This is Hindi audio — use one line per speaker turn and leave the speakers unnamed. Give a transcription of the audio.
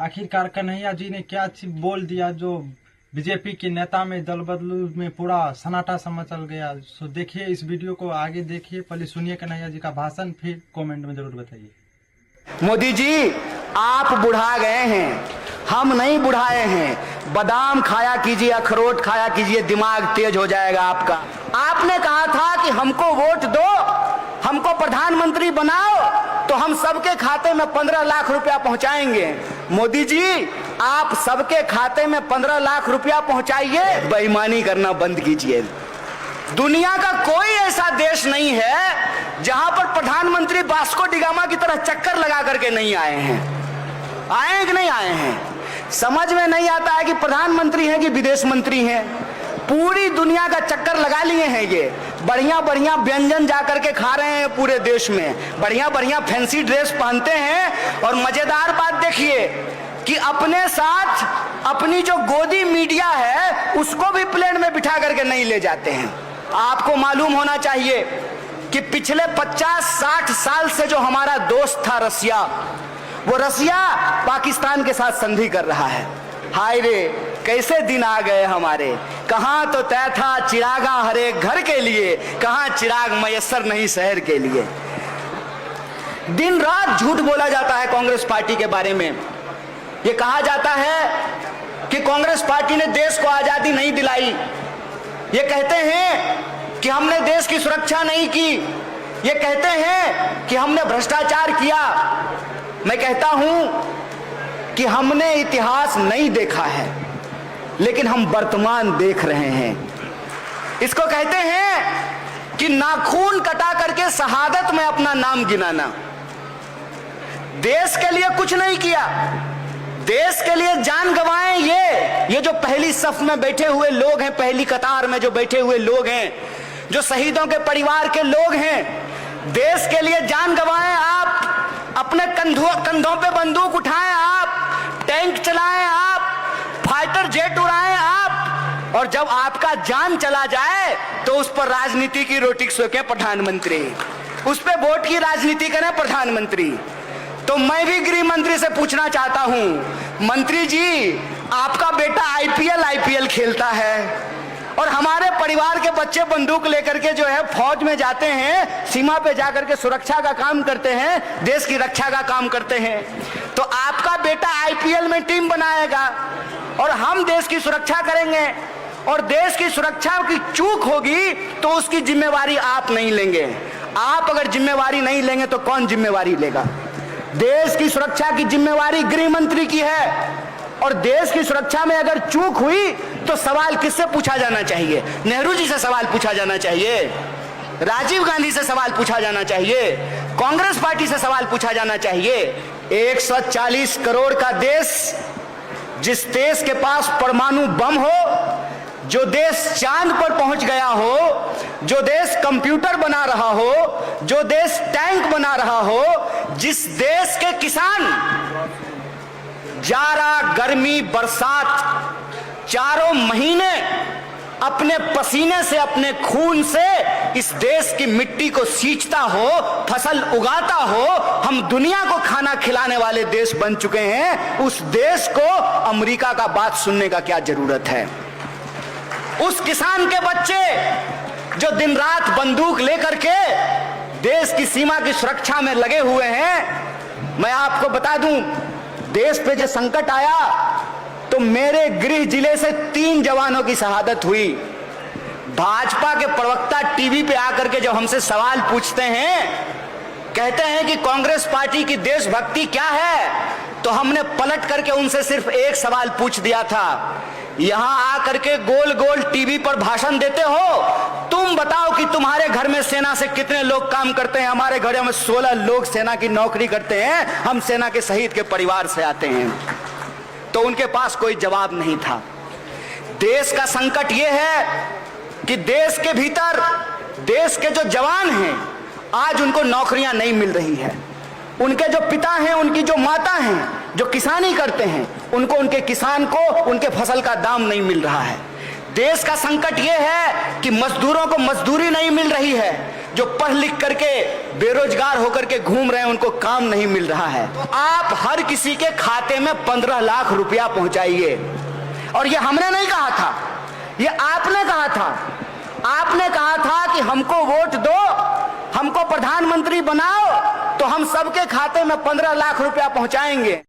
आखिरकार कन्हैया जी ने क्या बोल दिया जो बीजेपी के नेता में दल बदलू में पूरा सन्नाटा सा मचल गया। सो देखिए इस वीडियो को, आगे देखिए, पहले सुनिए कन्हैया जी का भाषण, फिर कमेंट में जरूर बताइए।
मोदी जी, आप बुढ़ा गए हैं, हम नहीं बुढ़ाए हैं। बादाम खाया कीजिए, अखरोट खाया कीजिए, दिमाग तेज हो जाएगा आपका। आपने कहा था कि हमको वोट दो, हमको प्रधानमंत्री बनाओ तो हम सबके खाते में 15 लाख रुपया पहुंचाएंगे। मोदी जी, आप सबके खाते में 15 लाख रुपया पहुंचाइए, बेईमानी करना बंद कीजिए। दुनिया का कोई ऐसा देश नहीं है जहां पर प्रधानमंत्री वास्को डी गामा की तरह चक्कर लगा करके नहीं आए हैं। आए हैं कि नहीं आए हैं? समझ में नहीं आता है कि प्रधानमंत्री हैं कि विदेश मंत्री हैं। पूरी दुनिया का चक्कर लगा लिए हैं। ये बढ़िया बढ़िया व्यंजन जा करके खा रहे हैं पूरे देश में, बढ़िया बढ़िया फैंसी ड्रेस पहनते हैं। और मजेदार बात देखिए कि अपने साथ अपनी जो गोदी मीडिया है उसको भी प्लेन में बिठा करके नहीं ले जाते हैं। आपको मालूम होना चाहिए कि पिछले 50-60 साल से जो हमारा दोस्त था रसिया, वो रसिया पाकिस्तान के साथ संधि कर रहा है। हाय रे, कैसे दिन आ गए हमारे। कहां तो तय था चिरागा हर एक घर के लिए, कहां चिराग मयस्सर नहीं शहर के लिए। दिन रात झूठ बोला जाता है कांग्रेस पार्टी के बारे में। ये कहा जाता है कि कांग्रेस पार्टी ने देश को आजादी नहीं दिलाई। ये कहते हैं कि हमने देश की सुरक्षा नहीं की। ये कहते हैं कि हमने भ्रष्टाचार किया। मैं कहता हूं कि हमने इतिहास नहीं देखा है, लेकिन हम वर्तमान देख रहे हैं। इसको कहते हैं कि नाखून कटा करके शहादत में अपना नाम गिनाना। देश के लिए कुछ नहीं किया, देश के लिए जान गंवाए। ये जो पहली सफ में बैठे हुए लोग हैं, पहली कतार में जो बैठे हुए लोग हैं, जो शहीदों के परिवार के लोग हैं, देश के लिए जान गंवाए। आप अपने कंधों पे बंदूक उठाएं, आप टैंक चलाएं, आप फाइटर जेट उड़ाएं आप, और जब आपका जान चला जाए तो उस पर राजनीति की रोटी सेकें प्रधानमंत्री, उस पर वोट की राजनीति करें प्रधानमंत्री। तो मैं भी गृह मंत्री से पूछना चाहता हूं, मंत्री जी, आपका बेटा आईपीएल खेलता है और हमारे परिवार के बच्चे बंदूक लेकर के जो है फौज में जाते हैं, सीमा पे जाकर के सुरक्षा का काम करते हैं, देश की रक्षा का काम करते हैं। तो आपका बेटा आईपीएल में टीम बनाएगा और हम देश की सुरक्षा करेंगे, और देश की सुरक्षा की चूक होगी तो उसकी जिम्मेवारी आप नहीं लेंगे। आप अगर जिम्मेवारी नहीं लेंगे तो कौन जिम्मेवारी लेगा? देश की सुरक्षा की जिम्मेवारी गृह मंत्री की है, और देश की सुरक्षा में अगर चूक हुई तो सवाल किससे पूछा जाना चाहिए? नेहरू जी से सवाल पूछा जाना चाहिए, राजीव गांधी से सवाल पूछा जाना चाहिए, कांग्रेस पार्टी से सवाल पूछा जाना चाहिए। 140 करोड़ का देश, जिस देश के पास परमाणु बम हो, जो देश चांद पर पहुंच गया हो, जो देश कंप्यूटर बना रहा हो, जो देश टैंक बना रहा हो, जिस देश के किसान जाड़ा गर्मी बरसात चारों महीने अपने पसीने से, अपने खून से इस देश की मिट्टी को सींचता हो, फसल उगाता हो, हम दुनिया को खाना खिलाने वाले देश बन चुके हैं। उस देश को अमेरिका का बात सुनने का क्या जरूरत है? उस किसान के बच्चे जो दिन रात बंदूक लेकर के देश की सीमा की सुरक्षा में लगे हुए हैं। मैं आपको बता दूं, देश पे जो संकट आया तो मेरे गृह जिले से 3 जवानों की शहादत हुई। भाजपा के प्रवक्ता टीवी पे आकर के जब हमसे सवाल पूछते हैं, कहते हैं कि कांग्रेस पार्टी की देशभक्ति क्या है, तो हमने पलट करके उनसे सिर्फ एक सवाल पूछ दिया था, यहां आकर के गोल गोल टीवी पर भाषण देते हो, तुम बताओ कि तुम्हारे घर में सेना से कितने लोग काम करते हैं? हमारे घर में 16 लोग सेना की नौकरी करते हैं, हम सेना के शहीद के परिवार से आते हैं। तो उनके पास कोई जवाब नहीं था। देश का संकट यह है कि देश के भीतर देश के जो जवान हैं, आज उनको नौकरियां नहीं मिल रही है। उनके जो पिता हैं, उनकी जो माता हैं, जो किसानी करते हैं, उनको, उनके किसान को उनके फसल का दाम नहीं मिल रहा है। देश का संकट यह है कि मजदूरों को मजदूरी नहीं मिल रही है, जो पढ़ लिख करके बेरोजगार होकर के घूम रहे हैं, उनको काम नहीं मिल रहा है। तो आप हर किसी के खाते में 15 लाख रुपया पहुंचाइए। और ये हमने नहीं कहा था, ये आपने कहा था। आपने कहा था कि हमको वोट दो, हमको प्रधानमंत्री बनाओ, तो हम सबके खाते में 15 लाख रुपया पहुंचाएंगे।